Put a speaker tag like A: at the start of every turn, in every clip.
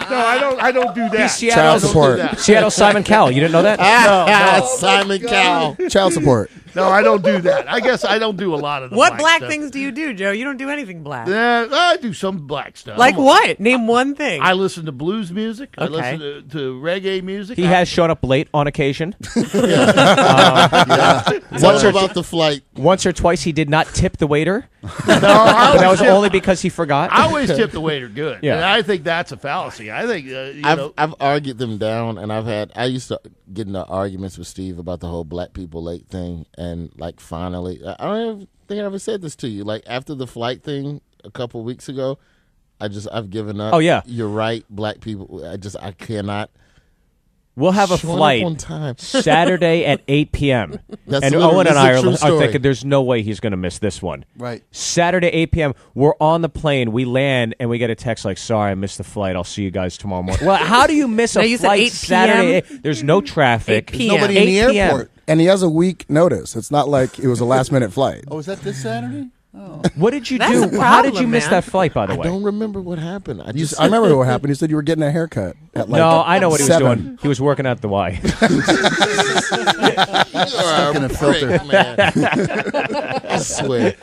A: I don't do that.
B: Child support.
C: Seattle Simon Cowell. You didn't know that?
B: Simon Cowell. Child support.
A: No, I don't do that. I guess I don't do a lot of the
D: What black
A: stuff.
D: things do you do, Joe? You don't do anything black.
A: I do some black stuff.
D: Like what? Name one thing.
A: I listen to blues music. I
D: Okay.
A: listen to reggae music.
C: He has shown up late on occasion.
B: What about the flight?
C: Once or twice he did not tip the waiter.
A: No,
C: But that was only because he forgot.
A: I always tip the waiter good.
C: Yeah.
A: And I think that's a fallacy. I think,
B: I've argued them down, and I used to get into arguments with Steve about the whole black people late thing, and like finally, I don't think I ever said this to you. Like after the flight thing a couple weeks ago, I've given up.
C: Oh, yeah.
B: You're right, black people. I cannot.
C: We'll have a
B: show up
C: flight
B: on time.
C: Saturday at 8 p.m.
B: That's
C: and
B: literally-
C: Owen and
B: this
C: I
B: is a true
C: are
B: story.
C: thinking there's no way he's going to miss this one.
E: Right.
C: Saturday, 8 p.m. We're on the plane. We land, and we get a text like, sorry, I missed the flight. I'll see you guys tomorrow morning. Well, how do you miss
D: No,
C: a
D: you said
C: flight
D: 8 p.m.?
C: Saturday? There's no traffic.
D: 8 p.m.
E: Nobody in the
C: 8 p.m.
E: airport.
F: And he has a week notice. It's not like it was a last-minute flight.
E: Oh, is that this Saturday? Oh.
C: What did you
D: That's
C: do?
D: a
C: How did you
D: problem,
C: miss
D: man.
C: that flight, by the
B: I
C: way?
B: don't remember what happened. I
F: I remember what happened. You said you were getting a haircut at like
C: No, I know what he was
F: 7.
C: doing. He was working out the Y.
E: Stuck in a filter.
B: man. I swear,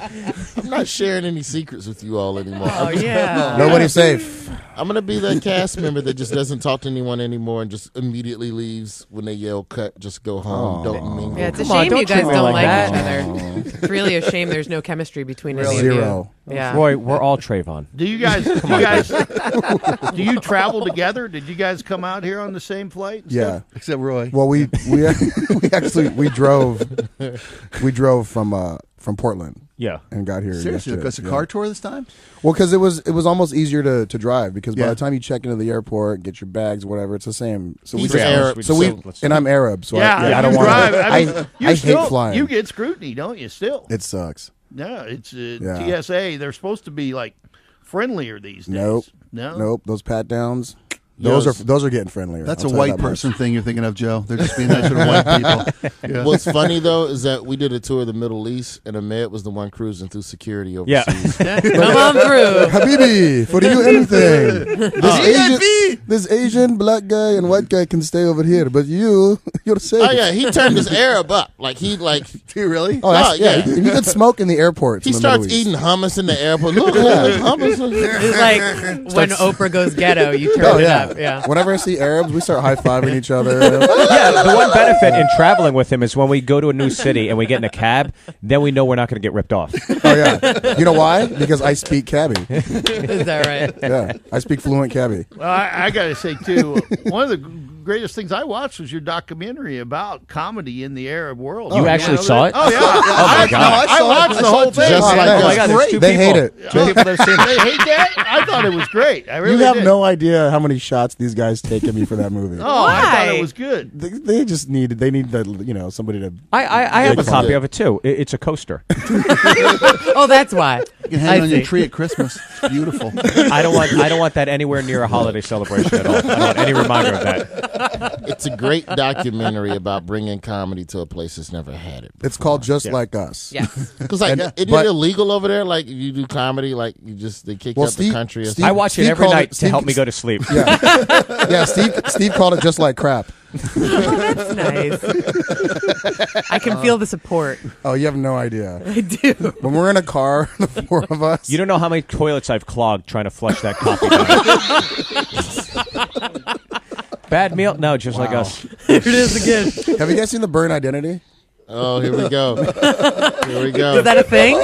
B: I'm not sharing any secrets with you all anymore.
D: Oh, yeah.
F: Nobody's safe.
B: I'm gonna be that cast member that just doesn't talk to anyone anymore and just immediately leaves when they yell cut. Just go home. Don't mingle.
D: Yeah, it's a
C: Come on,
D: shame
C: don't
D: you guys
C: treat me
D: don't
C: like
D: like
C: that.
D: each other. It's really a shame there's no chemistry between any of you.
F: Zero.
D: Yeah.
C: Roy, we're all Trayvon.
A: Do you guys, do you travel together? Did you guys come out here on the same flight? and
F: Yeah.
A: stuff?
E: Except Roy.
F: Well, we drove from Portland
C: Yeah.
F: and got here.
E: Seriously,
F: yesterday.
E: because a
F: Yeah.
E: car tour this time?
F: Well, because it was almost easier to drive because by
E: Yeah.
F: the time you check into the airport, get your bags, whatever, it's the same. So
B: He's
F: we
B: Arab,
F: and I'm Arab, so
A: Yeah,
F: I don't
A: you
F: want
A: drive.
F: to.
A: I mean, you
F: I
A: still,
F: hate flying.
A: You get scrutiny, don't you? Still,
F: It sucks.
A: no. It's
F: Yeah.
A: TSA. They're supposed to be like friendlier these days.
F: Nope.
A: No.
F: Nope. Those pat downs.
B: Yes.
F: Those are getting friendlier.
E: That's
F: I'll
E: a
F: tell you
E: white
F: that much.
E: person thing you're thinking of, Joe. They're just being nice to the white people. Yeah.
B: What's funny though is that we did a tour of the Middle East, and Ahmed was the one cruising through security
C: Yeah.
B: overseas.
D: Come on through.
F: Habibi, for you anything. This Asian black guy and white guy can stay over here, but you're safe.
B: Oh yeah, he turned his Arab up. Like he like
E: Do you really?
F: Oh, that's,
B: Oh,
F: yeah.
B: yeah.
F: You can smoke in the airports.
B: he
F: in the
B: starts
F: Middle East.
B: eating hummus in the airport. Look, hummus.
D: It's like when Oprah goes ghetto, you turn
F: Oh
D: it
F: yeah.
D: up. Yeah.
F: Whenever I see Arabs, we start high fiving each other.
C: Yeah, the one benefit in traveling with him is when we go to a new city and we get in a cab, then we know we're not going to get ripped off.
F: Oh yeah. You know why? Because I speak Cabby.
D: Is that right?
F: Yeah, I speak fluent Cabby.
A: Well, I got to say too, one of the greatest things I watched was your documentary about comedy in the Arab world.
C: You actually saw it?
A: Oh yeah.
C: Oh, my God.
A: I watched the whole thing.
B: Just like
C: Oh, my
B: us.
C: God, there's two
F: They
C: people.
F: hate it.
C: Two people that have seen it.
A: They hate that. I thought it was great. I really
F: You have
A: did.
F: no idea how many shots these guys take at me for that movie.
A: Oh, I thought
D: Why?
A: it was good.
F: They just need the somebody to.
C: I have a
B: It's
C: copy
B: good.
C: of it, too. It's a coaster.
D: Oh, that's why.
E: You can hang it on
D: see.
E: your tree at Christmas. It's beautiful.
C: I don't want that anywhere near a holiday celebration at all. I don't want any reminder of that.
B: It's a great documentary about bringing comedy to a place that's never had it.
F: It's called Just
C: Yeah.
F: Like Us.
D: Yes.
B: Because like, isn't
F: but-
B: it illegal over there? Like, if you do comedy, like they kick you
F: Well,
B: out the
F: Steve-
B: country. Or
F: Steve-
B: something.
C: I watch it
F: Steve
C: every
F: called
C: night
F: it-
C: to
F: Steve-
C: help me go to sleep.
F: Yeah, yeah. Steve called it Just Like Crap.
D: Oh, that's nice. I can feel the support.
F: Oh, you have no idea.
D: I do.
F: When we're in a car, the four of us.
C: You don't know how many toilets I've clogged trying to flush that coffee down. Bad meal? No, just like us.
D: Here it is again.
F: Have you guys seen The Burn Identity?
B: Oh, here we go. Here we go.
D: Is that a thing?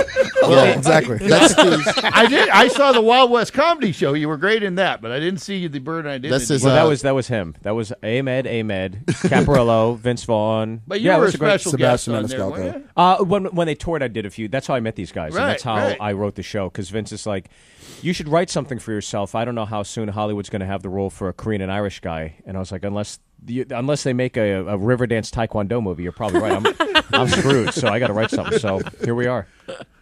F: Yeah, exactly.
B: That's Steve's.
A: I did. I saw the Wild West Comedy Show. You were great in that, but I didn't see the Bird Identity.
B: That's his-
C: Well, that was him. That was Ahmed, Caparillo, Vince Vaughn.
A: But you
C: yeah, it
A: were a
C: was great.
A: special guest
F: Sebastian
A: on there,
F: Maniscalco.
A: weren't you?
C: When they toured, I did a few. That's how I met these guys, and
A: Right,
C: that's how
A: right.
C: I wrote the show. Because Vince is like, you should write something for yourself. I don't know how soon Hollywood's going to have the role for a Korean and Irish guy. And I was like, unless they make a Riverdance Taekwondo movie, you're probably right. I'm screwed. So I got to write something. So here we are.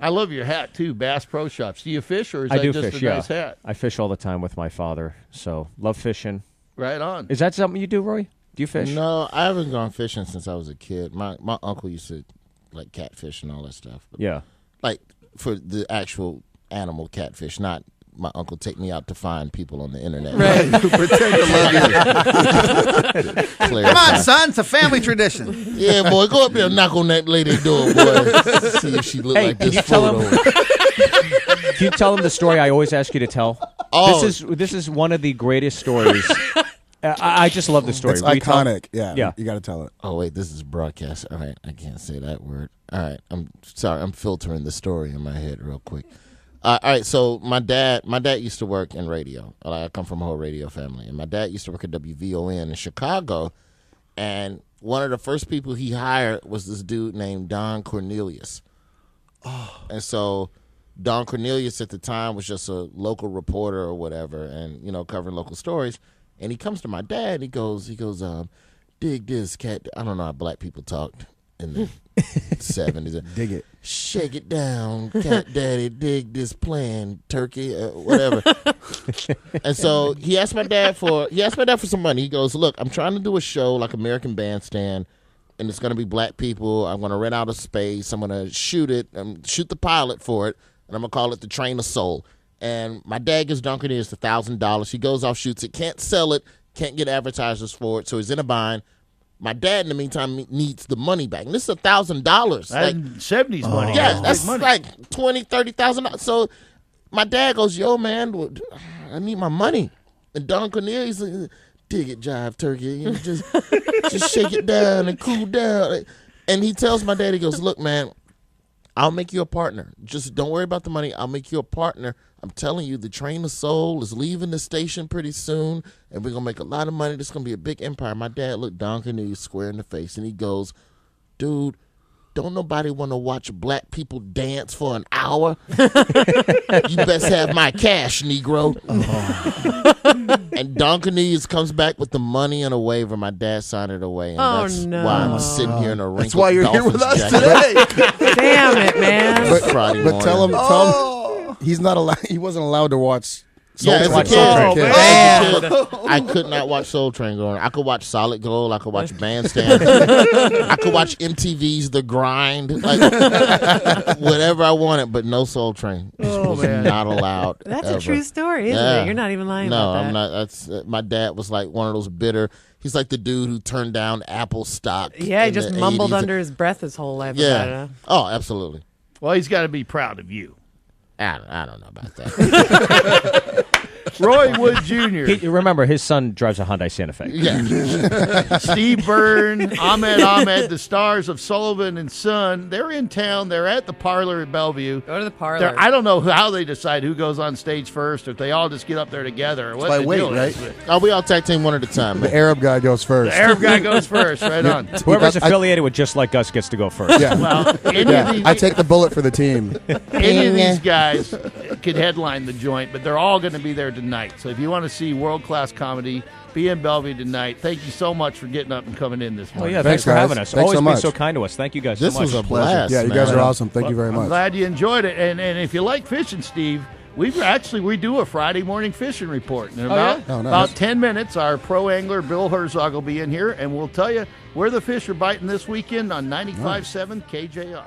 A: I love your hat too, Bass Pro Shops. Do you fish, or is
C: I
A: that
C: do
A: just
C: fish.
A: a
C: Yeah,
A: nice hat?
C: I fish all the time with my father. So love fishing.
A: Right on.
C: Is that something you do, Roy? Do you fish?
B: No, I haven't gone fishing since I was a kid. My uncle used to like catfish and all that stuff. But
C: Yeah.
B: like for the actual animal catfish, not my uncle take me out to find people on the internet.
D: Right.
E: Pretend to love you.
G: Come on, son. It's a family tradition.
B: Yeah, boy, go up there and knock on that lady's door, boy. See if she look
C: Hey,
B: like
C: can
B: this
C: you tell
B: photo.
C: Can you tell them the story I always ask you to tell?
B: Oh.
C: This is one of the greatest stories. I just love the story.
F: It's
C: Will you tell-
F: iconic. Yeah, you got to tell it.
B: Oh wait, this is broadcast. All right, I can't say that word. All right, I'm sorry. I'm filtering the story in my head real quick. All right, so my dad used to work in radio. I come from a whole radio family, and my dad used to work at WVON in Chicago. And one of the first people he hired was this dude named Don Cornelius. Oh, and so Don Cornelius at the time was just a local reporter or whatever, and covering local stories. And he comes to my dad. And he goes, dig this, cat. I don't know how black people talked in the 70s.
F: Dig it.
B: Shake it down, cat daddy. Dig this plan, turkey, whatever. And so he asked my dad for some money. He goes, look, I'm trying to do a show like American Bandstand, and it's going to be black people. I'm going to rent out a space. I'm going to shoot it, shoot the pilot for it, and I'm going to call it The Train of Soul. And my dad gives Duncan his $1,000. He goes off, shoots it, can't sell it, can't get advertisers for it, so he's in a bind. My dad, in the meantime, needs the money back. And this is $1,000.
A: That's
B: Like
A: 70s money.
B: yeah,
A: That's
B: that's
A: big money.
B: like $20,000-$30,000. So my dad goes, yo, man, I need my money. And Don Cornelius, dig it, jive turkey. Just shake it down and cool down. And he tells my dad, he goes, look, man, I'll make you a partner. Just don't worry about the money. I'll make you a partner. I'm telling you, the Train of Soul is leaving the station pretty soon, and we're going to make a lot of money. This is going to be a big empire. My dad looked Don Cornelius square in the face, and he goes, dude, don't nobody want to watch black people dance for an hour? You best have my cash, Negro. And Don Cornelius comes back with the money and a waiver. My dad signed it away, and that's why I'm sitting here in a wrinkled
E: That's why you're here with
B: Dolphins
E: us
B: jacket.
E: today.
D: Damn it, man.
B: Friday
F: But
B: morning.
F: tell him he's not allowed. He wasn't allowed to watch.
B: Yeah, as a
C: Watch
B: kid,
C: Soul Train.
B: I could not watch Soul Train growing up. I could watch Solid Gold. I could watch Bandstand. I could watch MTV's The Grind. Like, whatever I wanted, but no Soul Train. It was not allowed.
D: That's
B: ever.
D: a true story, isn't
B: Yeah.
D: it? You're not even lying
B: No,
D: about that.
B: I'm not. That's my dad was like one of those bitter. He's like the dude who turned down Apple stock.
D: Yeah, he
B: in
D: just
B: the
D: mumbled
B: 80s.
D: under his breath his whole life
B: Yeah.
D: about it.
B: Oh, absolutely.
A: Well, he's got to be proud of you.
B: I don't know about that.
A: Roy Wood Jr.,
C: Remember, his son drives a Hyundai Santa Fe.
B: Yeah.
A: Steve Byrne, Ahmed, the stars of Sullivan Son. They're in town. They're at the parlor at Bellevue.
D: Go to the parlor.
A: I don't know how they decide who goes on stage first, or if they all just get up there together. Or what
E: by
A: the
E: weight,
A: deal
E: right?
A: is, but
B: Oh, we all tag team one at a time,
F: The
B: man.
F: Arab guy goes first.
A: the Arab guy goes first, right on.
C: Whoever's
F: I-
C: affiliated with Just Like Us gets to go first.
F: Yeah.
A: Well, any of these,
F: I take the bullet for the team.
A: any of these guys could headline the joint, but they're all going to be there tonight. So if you want to see world-class comedy, be in Bellevue tonight. Thank you so much for getting up and coming in this
C: Oh,
A: morning.
C: yeah,
F: Thanks,
C: thanks for
F: guys.
C: having us.
F: Thanks
C: Always
F: so
C: been
F: much.
C: so kind to us. Thank you guys
B: This
C: so much.
B: was a blast.
F: Yeah, you
B: man.
F: guys are awesome. Thank you very
A: I'm
F: much.
A: glad you enjoyed it. And if you like fishing, Steve, we do a Friday morning fishing report. In about,
F: Oh, nice.
A: about 10 minutes, our pro angler, Bill Herzog, will be in here, and we'll tell you where the fish are biting this weekend on 95.7 KJR.